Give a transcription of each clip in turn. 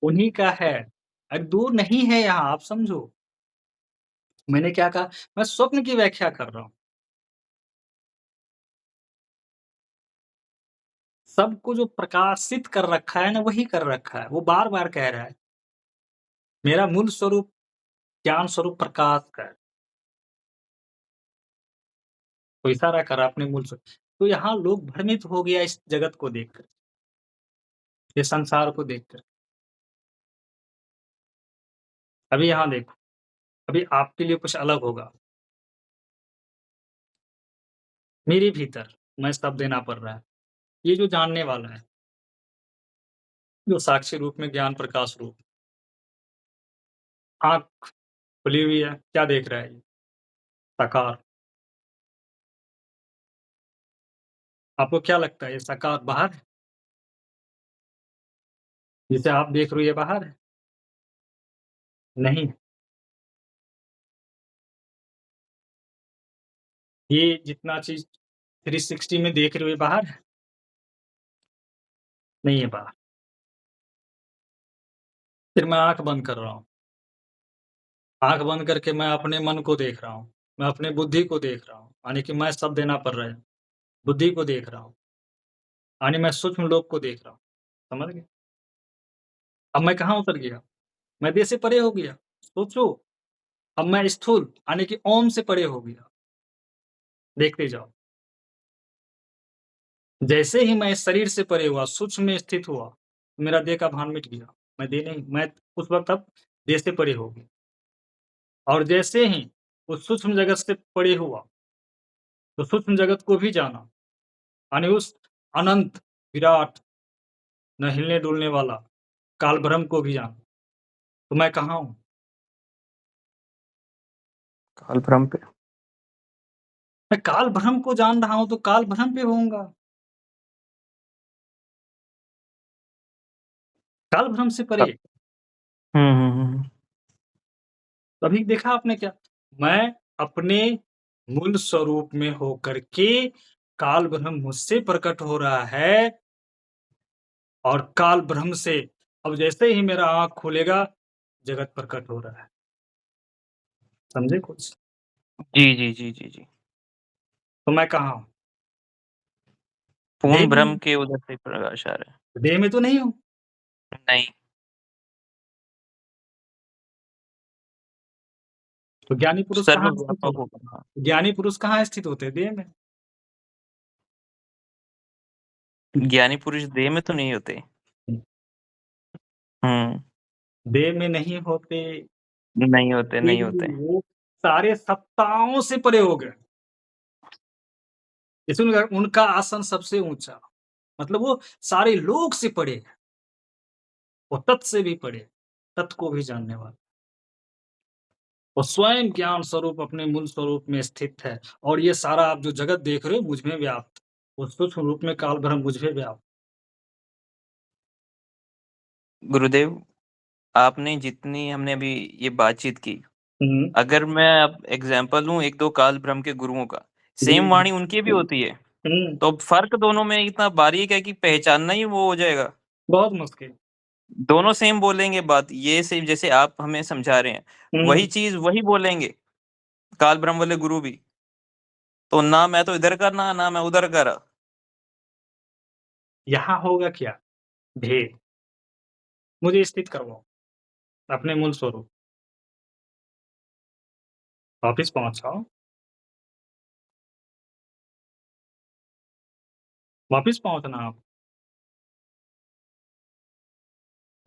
उन्हीं का है। अरे दूर नहीं है यहाँ, आप समझो। मैंने क्या कहा? मैं स्वप्न की व्याख्या कर रहा हूँ। सबको जो प्रकाशित कर रखा है ना, वही कर रखा है। वो बार-बार कह रहा है, मेरा मूल स्वरूप ज्ञान स्वरूप प्रकाश का है। तो इशारा करा अपने मूल स्वरूप। तो यहाँ लोग भ्रमित हो गया इस जगत को देखकर, इस संसार को देखकर। अभी यहाँ देखो, अभी आपके लिए कुछ अलग होगा। मेरे भीतर मैं सब देना पड़ रहा है। ये जो जानने वाला है, जो साक्षी रूप में ज्ञान प्रकाश रूप, आँख खुली हुई है, क्या देख रहा है ये? साकार। आपको क्या लगता है ये साकार बाहर है? जिसे आप देख रहे हो ये बाहर है? नहीं, ये जितना चीज़ 360 में देख रहे हो ये बाहर है? नहीं है बाहर। फिर मैं आँख बंद कर रहा हूँ। आँख बंद करके मैं अपने मन को देख रहा हूँ। मैं अपने बुद्धि को देख रहा हूँ। यानी कि मैं सब देना पड़ रहा है। बुद्धि को देख रहा हूँ। यानी मैं सूक्ष्म लोक को देख रहा हूँ। समझ गए? अब मैं कहाँ उतर गया? मैं देह से परे हो गया। सोचो, अब मैं स्थूल यानी कि ओम से परे हो गया। देखते जाओ। जैसे ही मैं इस शरीर से परे हुआ, सूक्ष्म में स्थित हुआ, मेरा देह का भान मिट गया। मैं देह नहीं, मैं उस वक़्त अब देह से परे हो गया। और जैसे ही उस सूक्ष्म जगत से परे हुआ, तो सूक्ष्म जगत को भी जाना, यानी उस अनंत, विराट, न हिलने-डुलने वाला काल ब्रह्म को भी जाना। तो मैं कहाँ हूँ? काल ब्रह्म पे। मैं काल ब्रह्म को जान रहा हूँ, तो काल ब्रह्म पे होऊँगा। काल ब्रह्म से परे। हुँ, हुँ, हुँ। तो अभी देखा आपने क्या? मैं अपने मूल स्वरूप में होकर के काल ब्रह्म मुझसे प्रकट हो रहा है और काल ब्रह्म से अब जैसे ही मेरा आँख खुलेगा, जगत प्रकट हो रहा है। समझे कुछ? जी, जी, जी, जी, जी। तो मैं कहाँ हूँ? देह पूर्ण में ब्रह्म हूँ। के उधर से प्रकाश आ रहा है। देह में तो नहीं हूँ। नहीं, तो ज्ञानी पुरुष कहाँ स्थित सर्वव्यापक हो? होगा। हाँ, ज्ञानी पुरुष कहाँ स्थित होते हैं? देह में। ज्ञानी पुरुष देह में तो नहीं होते। हुँ, देह में नहीं होते, नहीं होते, नहीं होते। वो सारे सत्ताओं से परे हो गए। इसलिए उनका आसन सबसे ऊँचा, मतलब वो सारे लोक से परे है, वो तत् से भी परे, तत् को भी जानने वाला। वो स्वयं ज्ञान स्वरूप अपने मूल स्वरूप में स्थित है और ये सारा आप जो जगत देख रहे हो मुझ में व्याप्त। वो सूक्ष्म रूप में काल ब्रह्म मुझ में व्याप्त। गुरुदेव, आपने जितनी हमने अभी ये बातचीत की, हुँ, अगर मैं अब एग्ज़ाम्पल लूँ 1-2 काल ब्रह्म के गुरुओं का, जी। सेम वाणी उनकी भी होती है, हुँ, तो फ़र्क दोनों में इतना बारीक है कि पहचानना ही वो हो जाएगा। बहुत मुश्किल। दोनों सेम बोलेंगे बात, ये सेम जैसे आप हमें समझा रहे हैं, हुँ, वही चीज़ वही बोलेंगे, काल ब्रह्म वाले गुरु भी। तो ना मैं तो इधर का ना मैं उधर का रहा। यहाँ होगा क्या? भेद। मुझे स्थित करवाओ अपने मूल स्वरूप। वापिस पहुँचाओ, वापिस पहुँचना आप।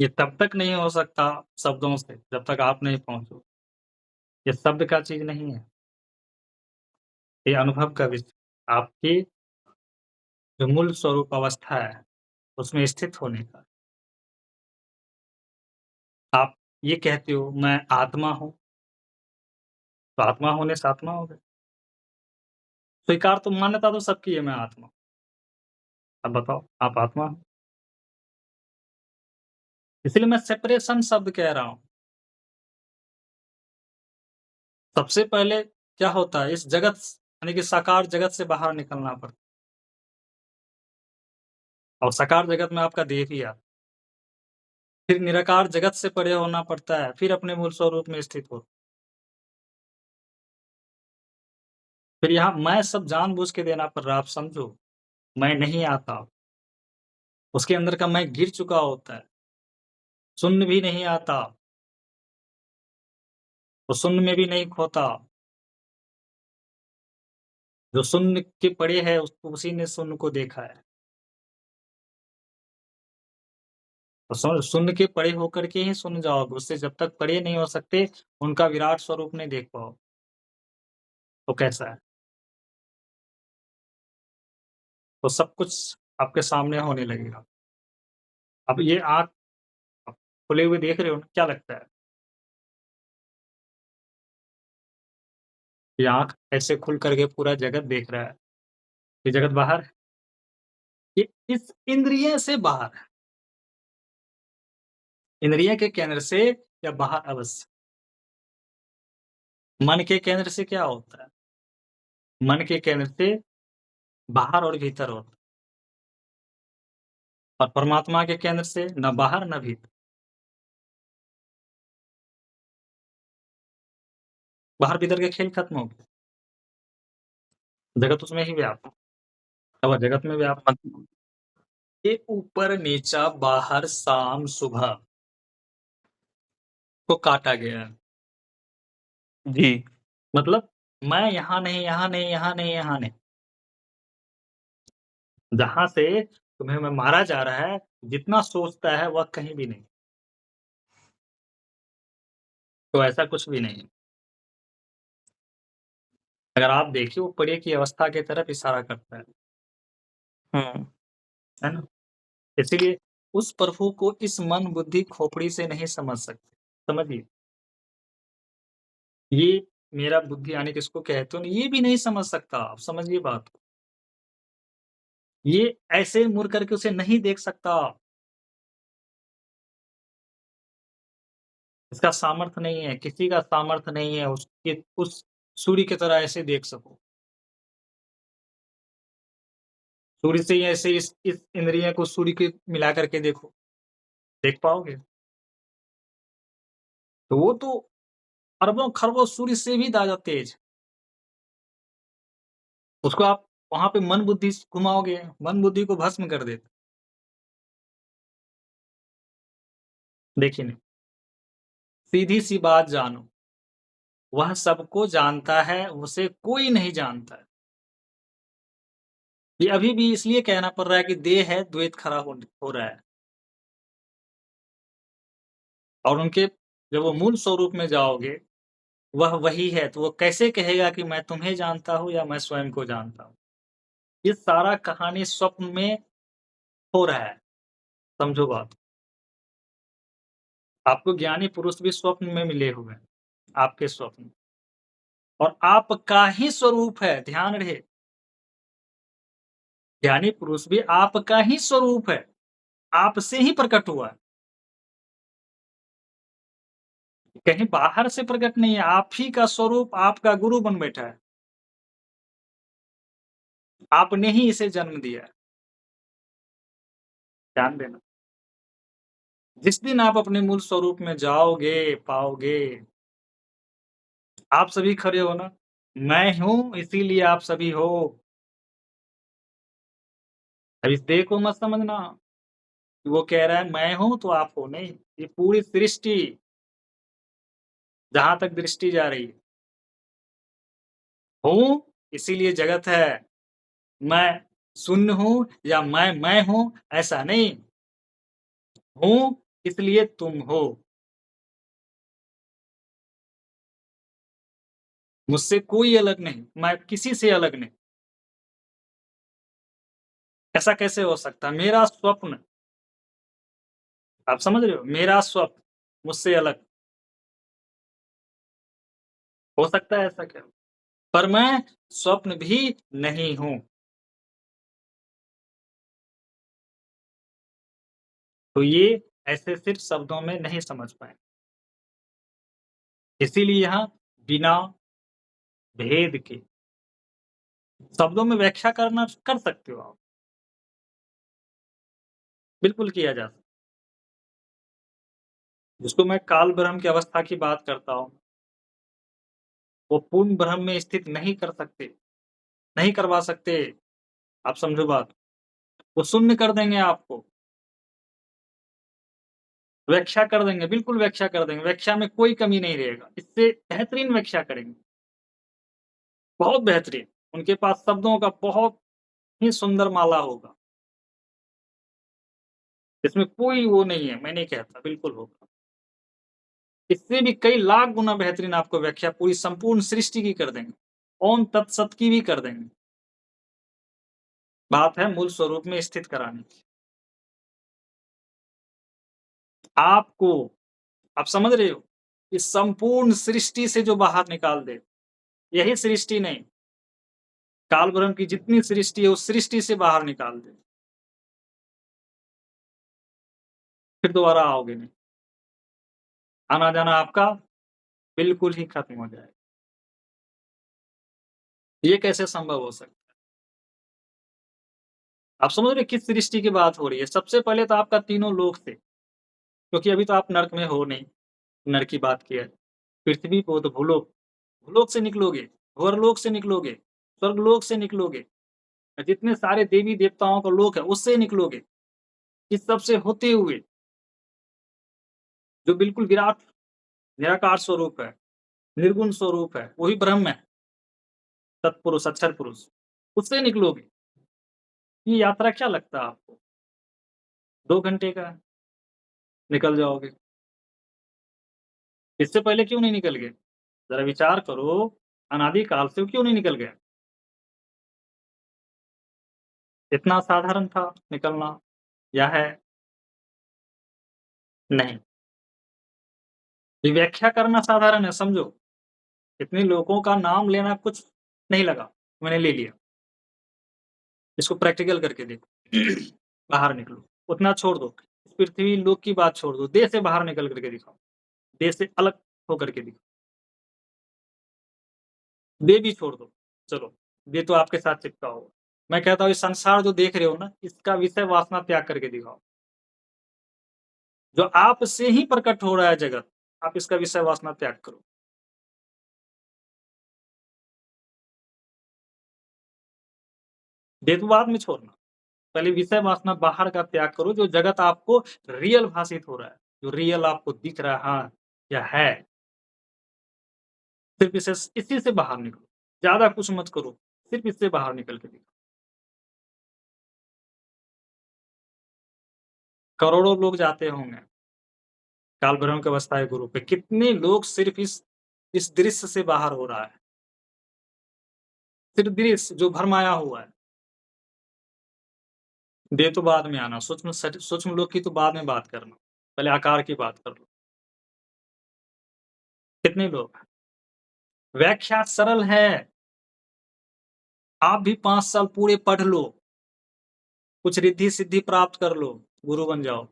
ये तब तक नहीं हो सकता शब्दों से, जब तक आप नहीं पहुँचो। ये शब्द का चीज़ नहीं है, ये अनुभव का विषय। आपकी जो मूल स्वरूप अवस्था है, उसमें स्थित होने का। आप ये कहते हो मैं आत्मा हूँ, तो आत्मा होने से आत्मा हो गए। स्वीकार तो मान्यता तो सबकी है मैं आत्मा हूँ। अब बताओ आप आत्मा हो? इसलिए मैं सेपरेशन शब्द कह रहा हूँ। सबसे पहले क्या होता है इस जगत यानी कि साकार जगत से बाहर निकलना पड़ता है और साकार जगत में आपका देह भी आता है। फिर निराकार जगत से परे होना पड़ता है, फिर अपने मूल स्वरूप में स्थित हो। फिर यहाँ मैं सब जानबूझ के देना पड़ रहा है, आप समझो। मैं नहीं आता, उसके अंदर का मैं गिर चुका होता है, शून्य भी नहीं आता, तो शून्य में भी नहीं खोता। जो शून्य के परे है उसको उसी ने शून्य को देखा है। तो शून्य के परे होकर के ही शून्य जाओगे, उससे जब तक परे नहीं हो सकते, उनका विराट स्वरूप नहीं देख पाओ। तो कैसा है? तो सब कुछ आपके सामने होने लगेगा। अब ये आँख आप खुले हुए देख रहे हो ना, क्या लगता है? ये आँख ऐसे खुल कर के पूरा जगत देख रहा है। ये जगत बाहर है, ये इस इंद्रिय से बाहर है। इंद्रिय के केंद्र से या बाहर अवश्य। मन के केंद्र से क्या होता है? मन के केंद्र से बाहर और भीतर होता है। और परमात्मा के केंद्र से न बाहर न भीतर। बाहर-भीतर के खेल खत्म हो गए। जगत उसमें ही व्याप्त है। अब जगत में व्याप्त मत ये ऊपर-नीचा, बाहर, शाम, सुबह को काटा गया है। जी। मतलब मैं यहाँ नहीं, यहाँ नहीं, यहाँ नहीं, यहाँ नहीं। जहाँ से तुम्हें मैं मारा जा रहा है, जितना सोचता है वह कहीं भी नहीं। तो ऐसा कुछ भी नहीं है। अगर आप देखिए वो परे की अवस्था की तरफ इशारा करता हुँ। है ना? इसीलिए उस प्रभु को इस मन, बुद्धि, खोपड़ी से नहीं समझ सकते। समझिए, ये मेरा बुद्धि यानी किसको कहते हो ना, ये भी नहीं समझ सकता। आप समझिए बात को। ये ऐसे मुड़ करके उसे नहीं देख सकता। इसका सामर्थ्य नहीं है, किसी का सामर्थ्य नहीं है उसके उस सूर्य की तरह ऐसे देख सको। सूर्य से ही ऐसे इस इंद्रिय को सूर्य के मिला करके देखो, देख पाओगे? तो वो तो अरबों-खरबों सूर्य से भी ज़्यादा तेज। उसको आप वहाँ पे मन बुद्धि स घुमाओगे, मन बुद्धि को भस्म कर देता। देखिए नहीं, सीधी-सी बात जानो, वह सबको जानता है, उसे कोई नहीं जानता है। ये अभी भी इसलिए कहना पड़ रहा है कि देह है, द्वैत खड़ा हो रहा है। और उनके जब वो मूल स्वरूप में जाओगे, वह वही है, तो वो कैसे कहेगा कि मैं तुम्हें जानता हूँ या मैं स्वयं को जानता हूँ? ये सारा कहानी स्वप्न में हो रहा है, समझो बात। आपको ज्ञानी पुरुष भी स्वप्न में मिले हुए हैं, आपके स्वप्न और आपका ही स्वरूप है, ध्यान रहे। ज्ञानी पुरुष भी आपका ही स्वरूप है, आपसे ही प्रकट हुआ है, कहीं बाहर से प्रकट नहीं है, आप ही का स्वरूप आपका गुरु बन बैठा है। आपने ही इसे जन्म दिया है, ध्यान देना। जिस दिन आप अपने मूल स्वरूप में जाओगे, पाओगे, आप सभी खड़े हो ना, मैं हूँ इसीलिए आप सभी हो। अब इस देह को मत समझना, कि वो कह रहा है मैं हूँ तो आप हो, नहीं। ये पूरी सृष्टि, जहाँ तक दृष्टि जा रही है, हूँ इसीलिए जगत है। मैं शून्य हूँ या मैं हूँ, ऐसा नहीं। हूँ इसलिए तुम हो। मुझसे कोई अलग नहीं, मैं किसी से अलग नहीं। ऐसा कैसे हो सकता है? मेरा स्वप्न, आप समझ रहे हो? मेरा स्वप्न मुझसे अलग हो सकता है ऐसा क्या? पर मैं स्वप्न भी नहीं हूँ। तो ये ऐसे सिर्फ शब्दों में नहीं समझ पाए। इसीलिए यहाँ बिना भेद के शब्दों में व्याख्या करना कर सकते हो आप, बिल्कुल किया जा सकता है। जिसको मैं काल ब्रह्म की अवस्था की बात करता हूँ, वो पूर्ण ब्रह्म में स्थित नहीं कर सकते, नहीं करवा सकते। आप समझो बात। वो शून्य कर देंगे आपको, व्याख्या कर देंगे, बिल्कुल व्याख्या कर देंगे, व्याख्या में कोई कमी नहीं रहेगा। इससे बेहतरीन व्याख्या करेंगे, बहुत बेहतरीन। उनके पास शब्दों का बहुत ही सुंदर माला होगा। इसमें कोई वो नहीं है, मैं नहीं कहता, बिल्कुल होगा। इससे भी कई लाख गुना बेहतरीन आपको व्याख्या पूरी संपूर्ण सृष्टि की कर देंगे। ओम तत्सत की भी कर देंगे। बात है मूल स्वरूप में स्थित कराने की। आपको आप समझ रहे हो? इस संपूर्ण सृष्टि से जो बाहर निकाल दे, यही सृष्टि नहीं, काल ब्रह्म की जितनी सृष्टि है, उस सृष्टि से बाहर निकाल दे, फिर दोबारा आओगे नहीं। आना-जाना आपका बिल्कुल ही खत्म हो जाएगा। ये कैसे संभव हो सकता है? आप समझ रहे हो किस सृष्टि की बात हो रही है? सबसे पहले तो आपका तीनों लोक थे, क्योंकि अभी तो आप नर्क में हो नहीं, नर्क की बात की है। पृथ्वी को तो भूलोक, भूलोक से निकलोगे, भंवरलोक से निकलोगे, स्वर्गलोक से निकलोगे, जितने सारे देवी-देवताओं का लोक है, उससे निकलोगे। इस सब से होते हुए जो बिल्कुल विराट, निराकार स्वरूप है, निर्गुण स्वरूप है, वही ब्रह्म है, सत्पुरुष, अक्षर पुरुष, उससे निकलोगे। ये यात्रा क्या लगता है आपको? 2 घंटे का है, निकल जाओगे। इससे पहले क्यों नहीं निकल गए? ज़रा विचार करो, अनादि काल से क्यों नहीं निकल गए? इतना साधारण था निकलना, या है? नहीं। ये व्याख्या करना साधारण है, समझो। इतने लोगों का नाम लेना कुछ नहीं लगा, मैंने ले लिया। इसको प्रैक्टिकल करके देखो। बाहर निकलो, उतना छोड़ दो। पृथ्वी लोक की बात छोड़ दो, देह से बाहर निकल करके दिखाओ, देह से अलग होकर के दिखाओ। देह भी छोड़ दो, चलो, देह तो आपके साथ चिपका होगा। मैं कहता हूँ ये संसार जो देख रहे हो ना, इसका विषय वासना त्याग करके दिखाओ। जो आप से ही प्रकट हो रहा है जगत, आप इसका विषय वासना त्याग करो। देह तो बाद में छोड़ना, पहले विषय वासना बाहर का त्याग करो। जो जगत आपको रियल भाषित हो रहा है, जो रियल आपको दिख रहा है, हाँ, या है, सिर्फ इसी से बाहर निकलो, ज्यादा कुछ मत करो, सिर्फ इससे बाहर निकल के दिखो। करोड़ों लोग जाते होंगे काल भैरव की अवस्था गुरु पे, कितने लोग सिर्फ इस दृश्य से बाहर हो रहा है, सिर्फ दृश्य जो भरमाया हुआ है। देह तो बाद में आना, सूक्ष्म लोक की तो बाद में बात करना, पहले आकार की बात कर लो। कितने लोग? व्याख्या सरल है, आप भी 5 साल पूरे पढ़ लो, कुछ रिद्धि सिद्धि प्राप्त कर लो, गुरु बन जाओ।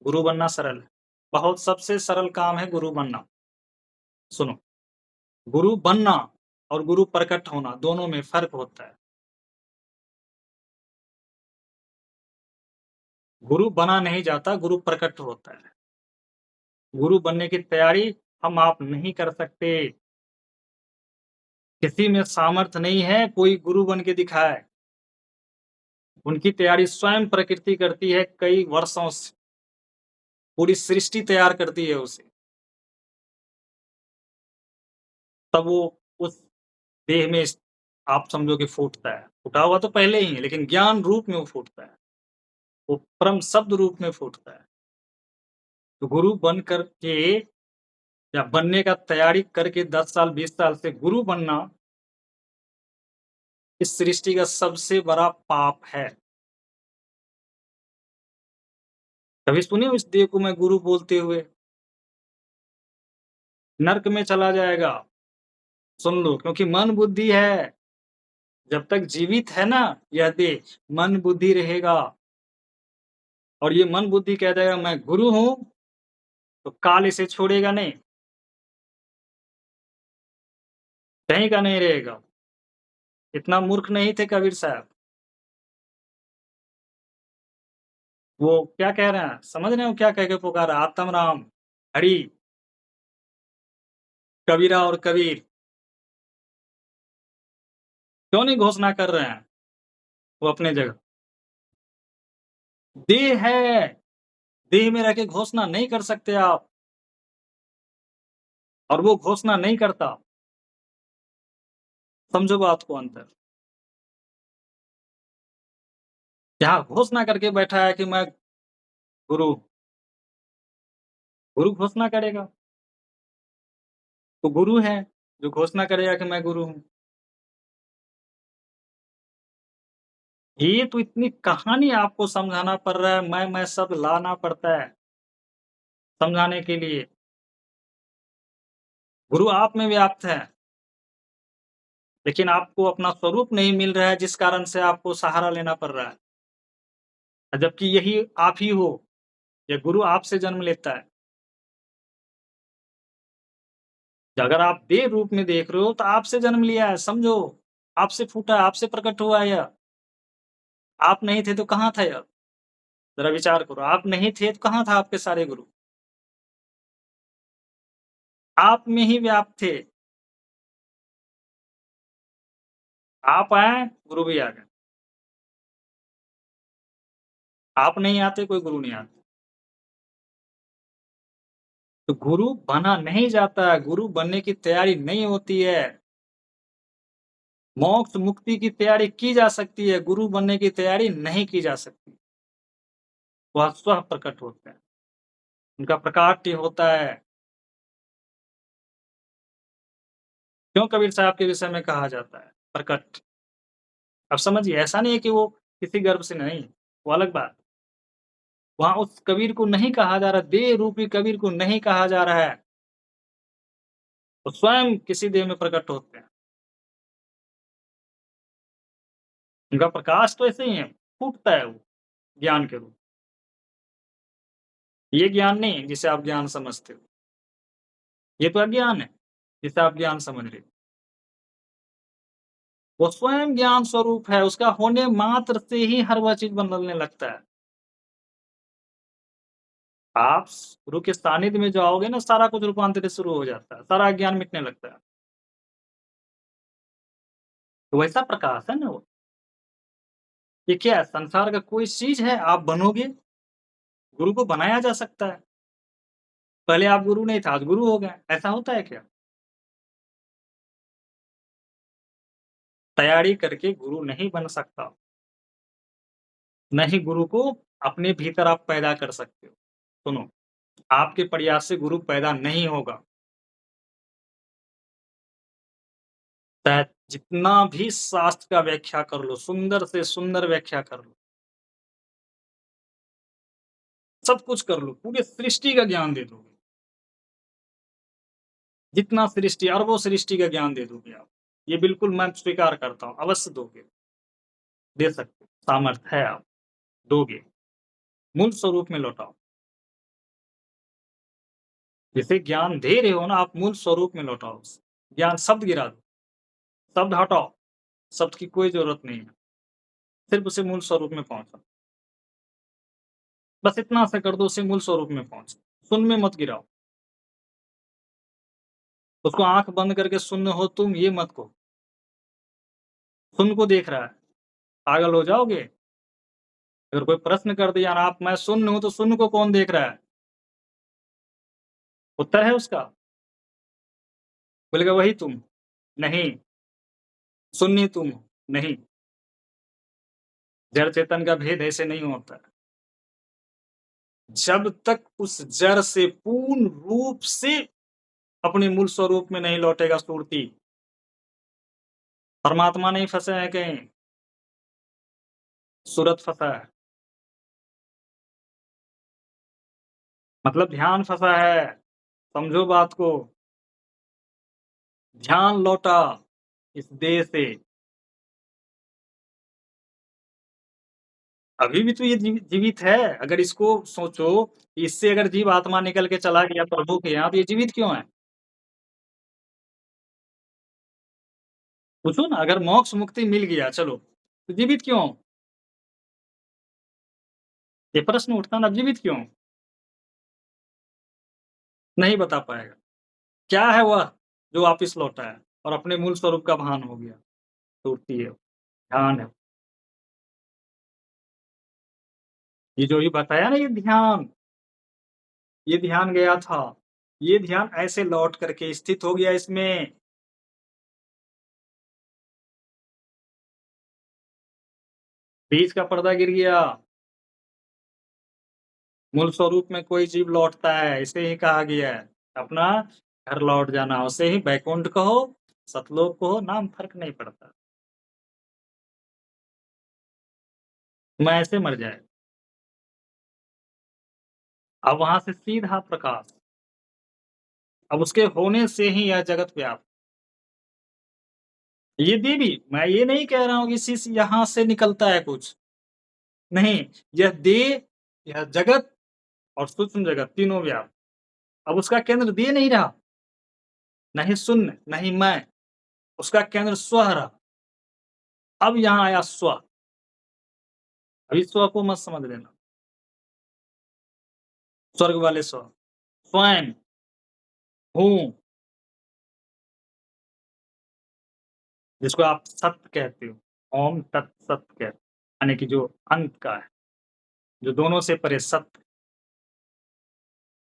गुरु बनना सरल है, बहुत सबसे सरल काम है गुरु बनना। सुनो, गुरु बनना और गुरु प्रकट होना दोनों में फ़र्क होता है। गुरु बना नहीं जाता, गुरु प्रकट होता है। गुरु बनने की तैयारी हम आप नहीं कर सकते। किसी में सामर्थ्य नहीं है कोई गुरु बन के दिखाए। उनकी तैयारी स्वयं प्रकृति करती है कई वर्षों से, पूरी सृष्टि तैयार करती है उसे। तब वो उस देह में आप समझो कि फूटता है। फूटा हुआ तो पहले ही है, लेकिन ज्ञान रूप में वो फूटता है। वो परम शब्द रूप में फूटता है। तो गुरु बन कर के या बनने का तैयारी करके 10 साल 20 साल से गुरु बनना इस सृष्टि का सबसे बड़ा पाप है। कभी सुने हो इस देह को मैं गुरु बोलते हुए? नर्क में चला जाएगा। सुन लो, क्योंकि मन बुद्धि है। जब तक जीवित है ना यह देह, मन बुद्धि रहेगा। और ये मन बुद्धि कह देगा मैं गुरु हूँ, तो काल इसे छोड़ेगा नहीं, कहीं का नहीं रहेगा। इतना मूर्ख नहीं थे कबीर साहब। वो क्या कह रहे हैं? समझ रहे हो क्या कह के पुकारा? आत्म राम, हरि, कबीरा और कबीर क्यों नहीं घोषणा कर रहे हैं? वो अपने जगह। देह है, देह में रह के घोषणा नहीं कर सकते आप और वो घोषणा नहीं करता। समझो बात को अंतर। यहाँ घोषणा करके बैठा है कि मैं गुरु हूँ। गुरु घोषणा करेगा, तो गुरु है, जो घोषणा करेगा कि मैं गुरु हूँ। ये तो इतनी कहानी आपको समझाना पड़ रहा है, मैं सब लाना पड़ता है, समझाने के लिए। गुरु आप में व्याप्त है, लेकिन आपको अपना स्वरूप नहीं मिल रहा है, जिस कारण से आपको सहारा लेना पड़ रहा है। जबकि यही आप ही हो, ये गुरु आपसे जन्म लेता है। अगर आप देह रूप में देख रहे हो, तो आपसे जन्म लिया है, समझो। आपसे फूटा, आपसे प्रकट हुआ है यह। आप नहीं थे तो कहाँ था यह? ज़रा विचार करो, आप नहीं थे तो कहाँ था आपके सारे गुरु? आप में ही व्याप्त थे। आप आए, गुरु भी आ गए। आप नहीं आते, कोई गुरु नहीं आता। तो गुरु बना नहीं जाता है, गुरु बनने की तैयारी नहीं होती है। मोक्ष मुक्ति की तैयारी की जा सकती है, गुरु बनने की तैयारी नहीं की जा सकती। वह स्वः प्रकट होते हैं, उनका प्रकाट्य होता है। क्यों कबीर साहब के विषय में कहा जाता है प्रकट? अब समझिए, ऐसा नहीं है कि वो किसी गर्भ से नहीं, वो अलग बात। वहाँ उस कबीर को नहीं कहा जा रहा, देह रूपी कबीर को नहीं कहा जा रहा है। वो स्वयं किसी देह में प्रकट होते हैं। उनका प्रकाश तो ऐसे ही है, फूटता है वो ज्ञान के रूप। ये ज्ञान नहीं है जिसे आप ज्ञान समझते हो। ये तो अज्ञान है, जिसे आप ज्ञान समझ रहे हो। वो स्वयं ज्ञान स्वरूप है, उसका होने मात्र से ही हर वह चीज़ बदलने लगता है। आप गुरु के सानिध्य में जाओगे ना, सारा कुछ रूपांतरित शुरू हो जाता है, सारा अज्ञान मिटने लगता है। तो वैसा प्रकाश है ना वो। ये क्या है? संसार का कोई चीज़ है, आप बनोगे, गुरु को बनाया जा सकता है। पहले आप गुरु नहीं था, आज गुरु हो गए, ऐसा होता है क्या? तैयारी करके गुरु नहीं बन सकता। न ही गुरु को अपने भीतर आप पैदा कर सकते हो। सुनो, आपके प्रयास से गुरु पैदा नहीं होगा। चाहे जितना भी शास्त्र का व्याख्या कर लो, सुंदर से सुंदर व्याख्या कर लो, सब कुछ कर लो, पूरी सृष्टि का ज्ञान दे दोगे। जितना सृष्टि, अरबों सृष्टि का ज्ञान दे दोगे आप। ये बिल्कुल मैं स्वीकार करता हूँ, अवश्य दोगे, दे सकते हो, सामर्थ्य है आप, दोगे। मूल स्वरूप में लौटाओ। जिसे ज्ञान दे रहे हो ना, आप मूल स्वरूप में लौटाओ उसे। ज्ञान शब्द गिरा दो, शब्द हटाओ, शब्द की कोई ज़रूरत नहीं है, सिर्फ़ उसे मूल स्वरूप में पहुँचाओ। बस इतना सा कर दो, उसे मूल स्वरूप में पहुँचाओ, शून्य में मत गिराओ। उसको आँख बंद करके शून्य हो तुम, ये मत कहो। शून्य को देख रहा है, पागल हो जाओगे? अगर कोई प्रश्न कर दिया ना आप, मैं शून्य हूँ, तो शून्य को कौन देख रहा है? उत्तर है उसका? बोलेगा वही तुम। नहीं, शून्य तुम हो। नहीं, जड़ चेतन का भेद ऐसे नहीं होता है। जब तक उस जड़ से पूर्ण रूप से अपने मूल स्वरूप में नहीं लौटेगा सुरती, परमात्मा नहीं फँसे हैं कहीं, सूरत फँसा है। मतलब ध्यान फँसा है, समझो बात को। ध्यान लौटा इस देह से। अभी भी तो ये जीवित है। अगर इसको सोचो, इससे अगर जीव आत्मा निकल के चला गया प्रभु के यहाँ, तो ये जीवित क्यों है? पूछो ना, अगर मोक्ष मुक्ति मिल गया चलो, तो जीवित क्यों हो? ये प्रश्न उठता ना, अब जीवित क्यों हो? नहीं बता पाएगा। क्या है वह जो वापिस लौटा है और अपने मूल स्वरूप का भान हो गया? सुरती है, ध्यान है। ये जो ये बताया ना, ये ध्यान गया था। ये ध्यान ऐसे लौट करके स्थित हो गया इसमें। बीच का पर्दा गिर गया। मूल स्वरूप में कोई जीव लौटता है, इसे ही कहा गया है। अपना घर लौट जाना, उसे ही बैकुंठ कहो, सतलोक कहो, नाम फ़र्क नहीं पड़ता। मैं ऐसे मर जाए। अब वहाँ से सीधा प्रकाश। अब उसके होने से ही यह जगत व्याप्त। ये देवी, मैं ये नहीं कह रहा हूँ कि इसी यहाँ से निकलता है कुछ। नहीं, यह देह, यह जगत और सूक्ष्म जगत तीनों व्याप्त। अब उसका केंद्र देह नहीं रहा, न ही शून्य, न ही मैं, उसका केंद्र स्व रहा। अब यहाँ आया स्व। अभी स्व को मत समझ लेना, स्वर्ग वाले स्व। स्वयं हूँ, जिसको आप सत्य कहते हो। ओम तत्सत कहते हो, यानी कि जो अंत का है, जो दोनों से परे सत्य।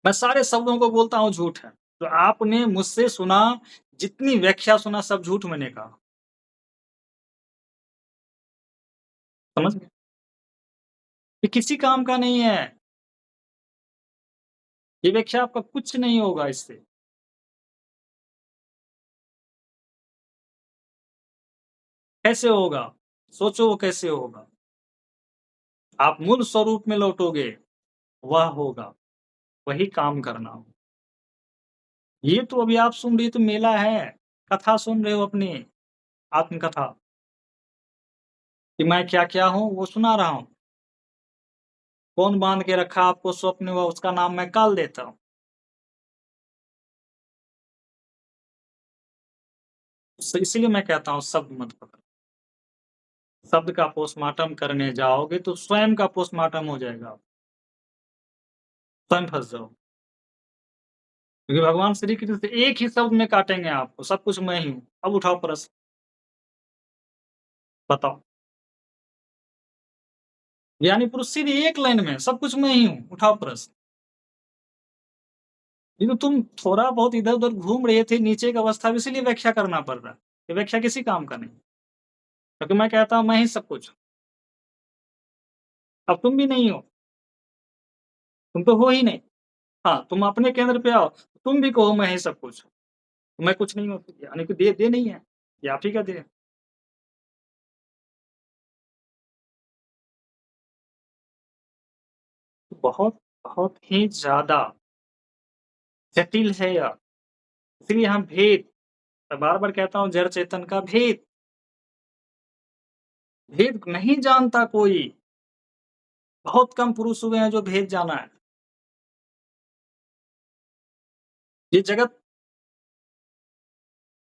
मैं सारे शब्दों को बोलता हूँ झूठ है। तो आपने मुझसे सुना, जितनी व्याख्या सुना सब झूठ मैंने कहा। समझ गए? ये किसी काम का नहीं है। ये व्याख्या आपका कुछ नहीं होगा इससे। कैसे होगा? सोचो वो कैसे होगा? आप मूल स्वरूप में लौटोगे, वह होगा, वही काम करना हो। ये तो अभी आप सुन रही हो तो मेला है, कथा सुन रहे हो अपनी, आत्मकथा, कि मैं क्या-क्या हूँ वो सुना रहा हूँ। कौन बाँध के रखा आपको स्वप्न में, उसका नाम मैं काल देता हूँ। इसीलिए मैं कहता हूँ शब्द मत पकड़ो। शब्द का पोस्टमार्टम करने जाओगे तो स्वयं का पोस्टमार्टम हो जाएगा, स्वयं फँस जाओगे। क्योंकि भगवान श्री कृष्ण से एक ही शब्द में काटेंगे आपको, सब कुछ मैं ही हूँ। अब उठाओ प्रश्न, बताओ। ज्ञानी पुरुष सीधे एक लाइन में, सब कुछ मैं ही हूँ, उठाओ प्रश्न। ये तो तुम थोड़ा बहुत इधर-उधर घूम रहे थे, नीचे की अवस्था में, इसीलिए व्याख्या करना पड़ रहा है। ये व्याख्या किसी काम का नहीं। क्योंकि मैं कहता हूँ मैं ही सब कुछ हूँ। अब तुम भी नहीं हो, तुम तो हो ही नहीं। हाँ, तुम अपने केंद्र पे आओ, तुम भी कहो मैं ही सब कुछ हूँ। मैं कुछ नहीं हूँ, यानी कि देह नहीं है, ये आप ही का देह है। बहुत, बहुत ही ज़्यादा जटिल है यह। इसलिए यहाँ भेद, मैं बार-बार कहता हूँ जड़ चेतन का भेद, भेद नहीं जानता कोई। बहुत कम पुरुष हुए हैं जो भेद जाना है। ये जगत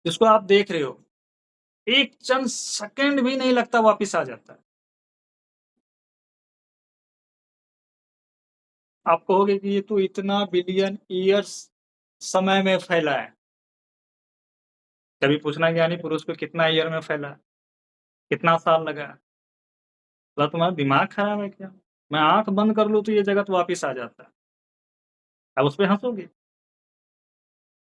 जिसको आप देख रहे हो, एक चंद सेकंड भी नहीं लगता वापिस आ जाता है। आप कहोगे कि ये तो इतना बिलियन ईयर्स समय में फैला है। कभी पूछना ज्ञानी पुरुष को कितना ईयर में फैला है? कितना साल लगा है? बोला तुम्हारा दिमाग खराब है क्या? मैं आँख बंद कर लूँ तो ये जगत वापिस आ जाता है। आप उस पे हँसोगे?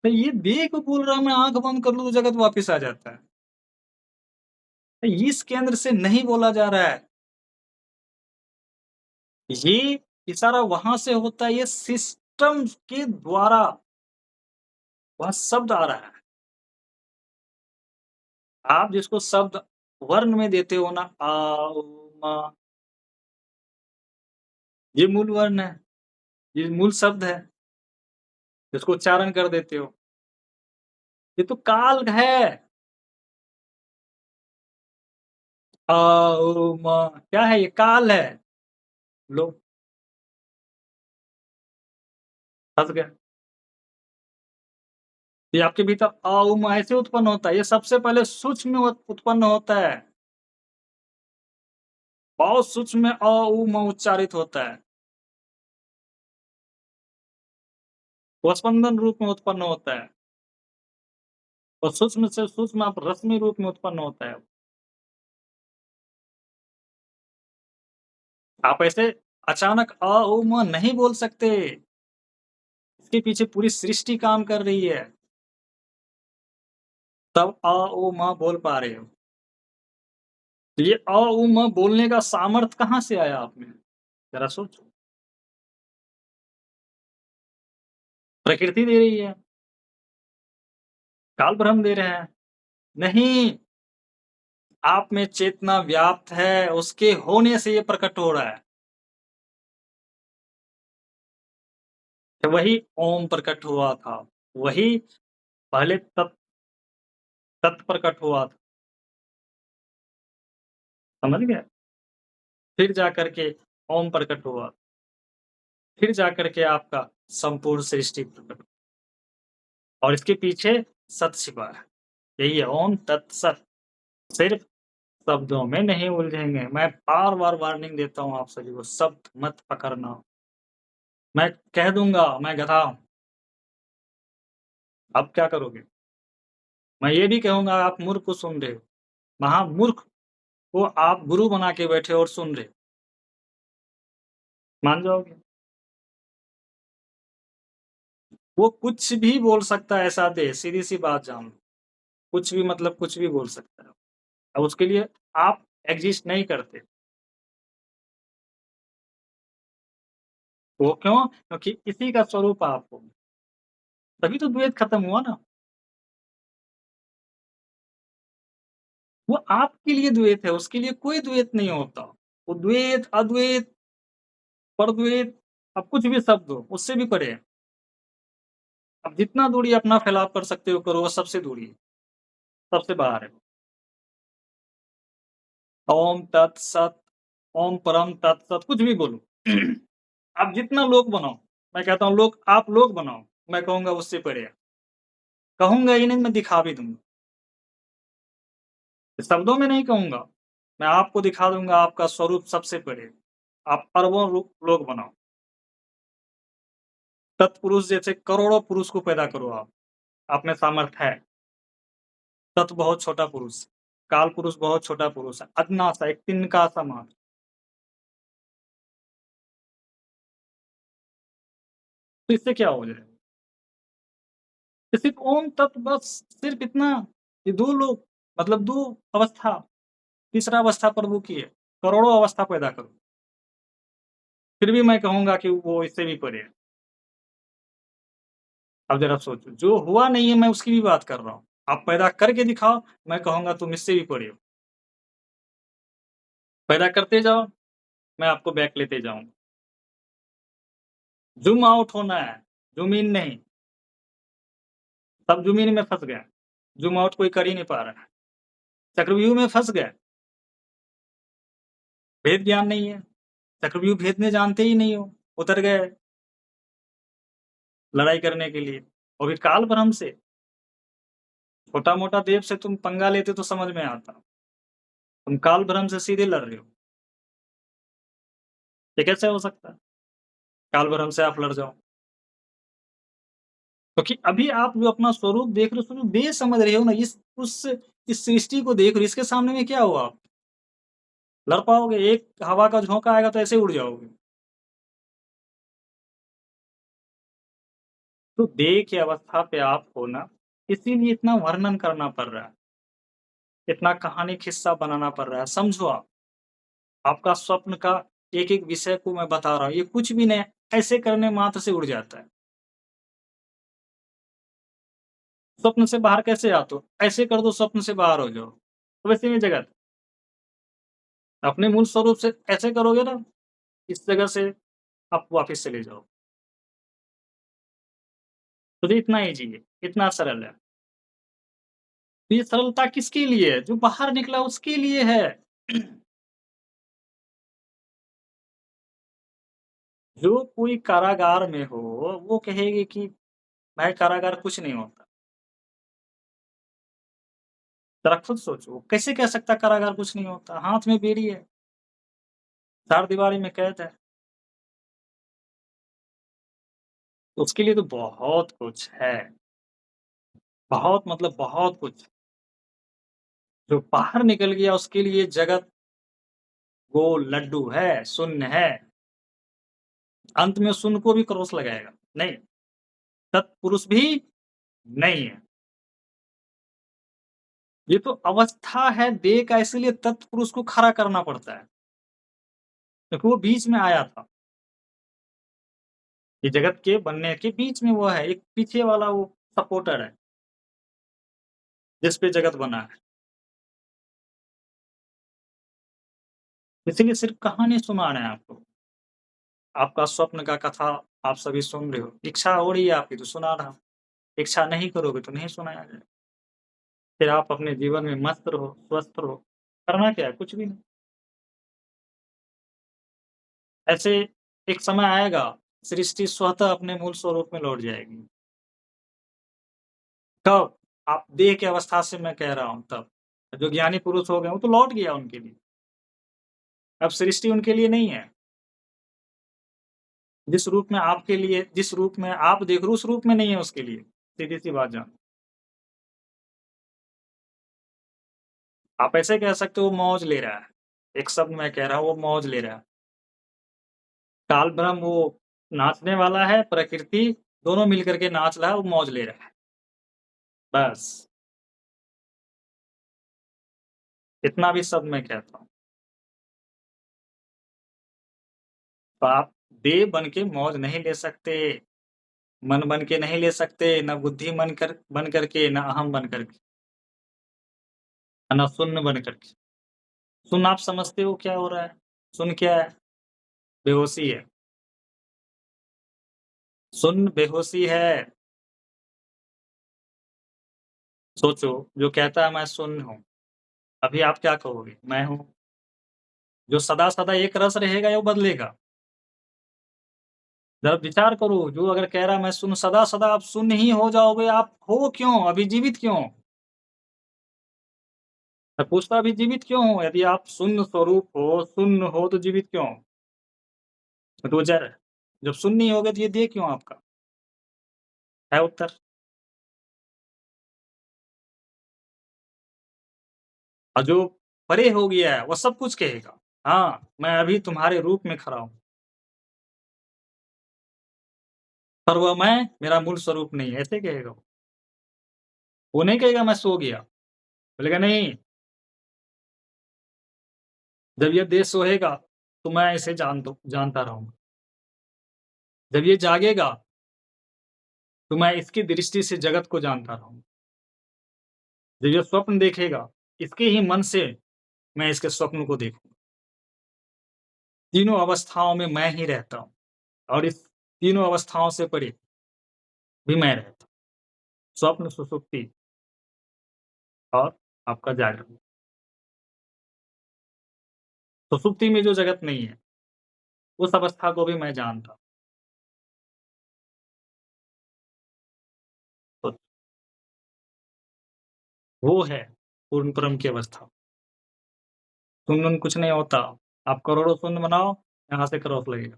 तो ये देह को बोल रहा है मैं आँख बंद कर लूँ तो जगत वापिस आ जाता है। तो इस केंद्र से नहीं बोला जा रहा है। ये इशारा वहाँ से होता है, ये सिस्टम के द्वारा वह शब्द आ रहा है। आप जिसको शब्द वर्ण में देते हो ना, आ, उ, मा, ये मूल वर्ण है, ये मूल शब्द है, जिसको उच्चारण कर देते हो। ये तो काल है। आ, उ, मा, क्या है ये? काल है। लो, फँस गए। ये आपके भीतर अ, उ, म ऐसे उत्पन्न होता है। ये सबसे पहले सूक्ष्म में उत्पन्न होता है। बहुत सूक्ष्म में अ, उ, म उच्चारित होता है। वो स्पंदन रूप में उत्पन्न होता है और सूक्ष्म से सूक्ष्म आप रश्मि रूप में उत्पन्न होता है। आप ऐसे अचानक अ, उ, म नहीं बोल सकते। इसके पीछे पूरी सृष्टि काम कर रही है, तब अ, उ, म बोल पा रहे हो। तो ये अ, उ, म बोलने का सामर्थ्य कहाँ से आया आप में? ज़रा सोचो। प्रकृति दे रही है, काल ब्रह्म दे रहे हैं। नहीं, आप में चेतना व्याप्त है, उसके होने से ये प्रकट हो रहा है। तो वही ओम प्रकट हुआ था, वही पहले तत् प्रकट हुआ था, समझ गए? फिर जाकर के ओम प्रकट हुआ, फिर जाकर के आपका संपूर्ण सृष्टि प्रकट और इसके पीछे सत छिपा है। यही है ओम तत्सत। सिर्फ शब्दों में नहीं उलझेंगे। मैं बार-बार वार्निंग देता हूँ आप सभी को, शब्द मत पकड़ना। मैं कह दूँगा मैं गधा हूँ, अब क्या करोगे? मैं ये भी कहूँगा आप मूर्ख को सुन रहे हो, महामूर्ख को आप गुरु बना के बैठे हो और सुन रहे हो, मान जाओगे? वो कुछ भी बोल सकता है ऐसा देह, सीधी-सी बात जान लो। कुछ भी मतलब कुछ भी बोल सकता है। अब उसके लिए आप एक्जिस्ट नहीं करते। वो क्यों? क्योंकि इसी का स्वरूप आप हो। तभी तो द्वैत खत्म हुआ ना। वो आपके लिए द्वैत है, उसके लिए कोई द्वैत नहीं होता। वो द्वैत, अद्वैत, परद्वैत अब कुछ भी शब्द हो, उससे भी परे है। अब जितना दूरी अपना फैलाव कर सकते हो करो, वो सबसे दूरी है, सबसे बाहर है। ओम तत्सत, ओम परम तत्सत कुछ भी बोलो। आप जितना लोग बनाओ, मैं कहता हूँ लोग आप लोग बनाओ, मैं कहूँगा उससे परे है। कहूँगा ही नहीं, मैं दिखा भी दूँगा। शब्दों में नहीं कहूँगा, मैं आपको दिखा दूँगा आपका स्वरूप सबसे परे है। आप अरबों लोग बनाओ। तत्पुरुष जैसे करोड़ों पुरुष को पैदा करो आप में सामर्थ्य है। तत् बहुत छोटा पुरुष, काल पुरुष बहुत छोटा पुरुष है, अदना सा एक तिनका सा मात्र। तो इससे क्या हो जाएगा? ये सिर्फ ओम तत्व बस सिर्फ इतना, ये 2 लोग मतलब 2 अवस्था, तीसरा अवस्था प्रभु की है, करोड़ों अवस्था पैदा करो। फिर भी मैं कहूँगा कि वो इससे भी परे है। अब ज़रा सोचो, जो हुआ नहीं है मैं उसकी भी बात कर रहा हूँ। आप पैदा करके दिखाओ, मैं कहूँगा तुम इससे भी परे हो। पैदा करते जाओ, मैं आपको बैक लेते जाऊँगा। ज़ूम आउट होना है, ज़ूम इन नहीं। सब ज़ूम इन में फँस गए। ज़ूम आउट कोई कर ही नहीं पा रहा है। चक्रव्यूह में फँस गए, भेद ज्ञान नहीं है। चक्रव्यूह भेदने जानते ही नहीं हो, उतर गए लड़ाई करने के लिए। और फिर काल ब्रह्म से, छोटा-मोटा देव से तुम पंगा लेते तो समझ में आता। तुम काल ब्रह्म से सीधे लड़ रहे हो। ये कैसे हो सकता है? काल ब्रह्म से आप लड़ जाओ। क्योंकि अभी आप जो अपना स्वरूप देख रहे हो, उसको जो देह समझ रहे हो ना, इस सृष्टि को देख रहे हो, इसके सामने में क्या हुआ आप? लड़ पाओगे? एक हवा का झोंका आएगा तो ऐसे ही उड़ जाओगे। तो देह की अवस्था पे आप हो ना, इसीलिए इतना वर्णन करना पड़ रहा है, इतना कहानी किस्सा बनाना पड़ रहा है। समझो आप, आपका स्वप्न का एक-एक विषय को मैं बता रहा हूँ, ये कुछ भी नहीं, ऐसे करने मात्र से उड़ जाता है। स्वप्न से बाहर कैसे आते हो? ऐसे कर दो स्वप्न से बाहर हो जाओ। तो वैसे ही जगत, अपने मूल स्वरूप से ऐसे करोगे ना, इस जगह से आप वापस चले जाओ। तो ये इतना ईज़ी है, इतना सरल है। तो ये सरलता किसके लिए है? जो बाहर निकला उसके लिए है। जो कोई कारागार में हो, वो कहेगी कि भाई कारागार कुछ नहीं होता। ज़रा खुद सोचो, कैसे कह सकता है कारागार कुछ नहीं होता? हाथ में बेड़ी है, चारदीवारी में कैद है। उसके लिए तो बहुत कुछ है, बहुत मतलब बहुत कुछ। जो बाहर निकल गया उसके लिए जगत गोल लड्डू है, शून्य है, अंत में शून्य को भी क्रॉस लगाएगा। नहीं, तत्पुरुष भी नहीं है। ये तो अवस्था है देह का इसीलिए तत्पुरुष को खड़ा करना पड़ता है, क्योंकि वो बीच में आया था। ये जगत के बनने के बीच में वो है, एक पीछे वाला वो सपोर्टर है, जिस पे जगत बना है। इसीलिए सिर्फ कहानी सुनाना है आपको। आपका स्वप्न का कथा आप सभी सुन रहे हो। इच्छा हो रही है आपकी तो सुना रहा हूँ, इच्छा नहीं करोगे तो नहीं सुनाया जाएगा। फिर आप अपने जीवन में मस्त रहो, स्वस्थ रहो। करना क्या है? कुछ भी नहीं। ऐसे एक समय आएगा, सृष्टि स्वतः अपने मूल स्वरूप में लौट जाएगी। कब? आप देह की अवस्था से मैं कह रहा हूँ तब। जो ज्ञानी पुरुष हो गए वो तो लौट गया उनके लिए। अब सृष्टि उनके लिए नहीं है। जिस रूप में आपके लिए जिस रूप में आप देख रहे हो उस रूप में नहीं है उसके लिए। सीधी-सी बात जान। आप ऐसे कह सकते हो वो मौज ले रहा है। एक शब्द मैं कह रहा हूँ वो मौज ले रहा है। काल ब्रह्म वो नाचने वाला है, प्रकृति दोनों मिलकर के नाच रहा है, वो मौज ले रहा है। बस, इतना भी शब्द मैं कहता हूँ। तो आप देह बन के मौज नहीं ले सकते, मन बन के नहीं ले सकते, ना बुद्धि बन करके, ना अहम बन करके, ना शून्य बन करके। शून्य आप समझते हो क्या हो रहा है? शून्य क्या है? बेहोशी है। शून्य बेहोशी है। सोचो, जो कहता है मैं शून्य हूँ, अभी आप क्या कहोगे? मैं हूँ। जो सदा-सदा एक रस रहेगा या वो बदलेगा? ज़रा विचार करो, जो अगर कह रहा है मैं शून्य सदा-सदा आप शून्य ही हो जाओगे, आप हो क्यों? अभी जीवित क्यों? मैं पूछता अभी जीवित क्यों हो? यदि आप शून्य स्वरूप हो, शून्य हो तो जीवित क्यों हो? तो जर जब शून्य ही होगे तो ये देह क्यों आपका? है उत्तर। और जो परे हो गया है, वो सब कुछ कहेगा। हाँ, मैं अभी तुम्हारे रूप में खड़ा हूँ, पर वह मैं मेरा मूल स्वरूप नहीं है, ऐसे कहेगा वो। वो नहीं कहेगा मैं सो गया, बोलेगा नहीं, जब ये देह सोएगा, तो मैं इसे जानता रहूँगा। जब ये जागेगा, तो मैं इसकी दृष्टि से जगत को जानता रहूँगा। जब ये स्वप्न देखेगा, इसके ही मन से मैं इसके स्वप्न को देखूँगा। तीनों अवस्थाओं में मैं ही रहता हूँ और इस तीनों अवस्थाओं से परे भी मैं रहता हूँ। स्वप्न, सुषुप्ति और आपका जागरण। सुषुप्ति में जो जगत नहीं है, उस अवस्था को भी मैं जानता हूँ। तो वो है पूर्ण ब्रह्म की अवस्था। शून्य-वून्य कुछ नहीं होता। आप करोड़ों शून्य बनाओ, यहाँ से क्रॉस लगेगा।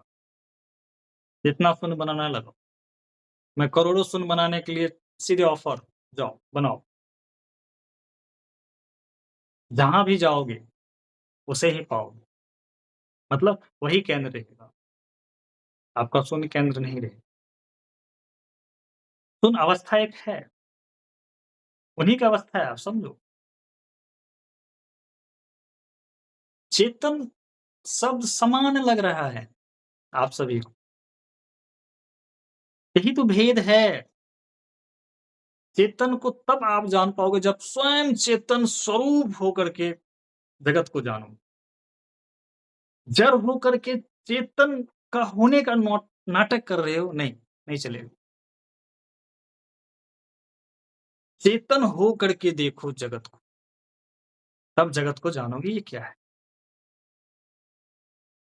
जितना शून्य बनाना है लगाओ। मैं करोड़ों शून्य बनाने के लिए सीधे ऑफर, जाओ बनाओ। जहाँ भी जाओगे, उसे ही पाओगे। मतलब वही केंद्र रहेगा, आपका शून्य केंद्र नहीं रहेगा। शून्य अवस्था एक है, उन्हीं की अवस्था है, आप समझो। चेतन शब्द समान लग रहा है आप सभी को। यही तो भेद है। चेतन को तब आप जान पाओगे जब स्वयं चेतन स्वरूप होकर के जगत को जानो। जड़ होकर के चेतन का होने का नाटक कर रहे हो, नहीं, नहीं चलेगा। चेतन हो करके देखो जगत को, तब जगत को जानोगे ये क्या है।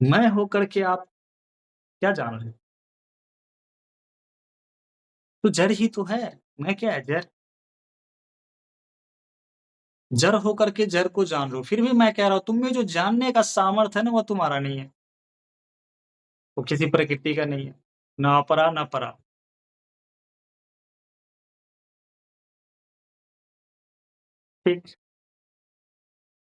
मैं होकर के आप क्या जान रहे हो? तो जड़ ही तो है, मैं क्या है जड़। जड़ होकर के जड़ को जान रहे हो, फिर भी मैं कह रहा हूँ तुम में जो जानने का सामर्थ्य है ना वो तुम्हारा नहीं है, वो किसी प्रकृति का नहीं है, ना अपरा ना परा। ठीक।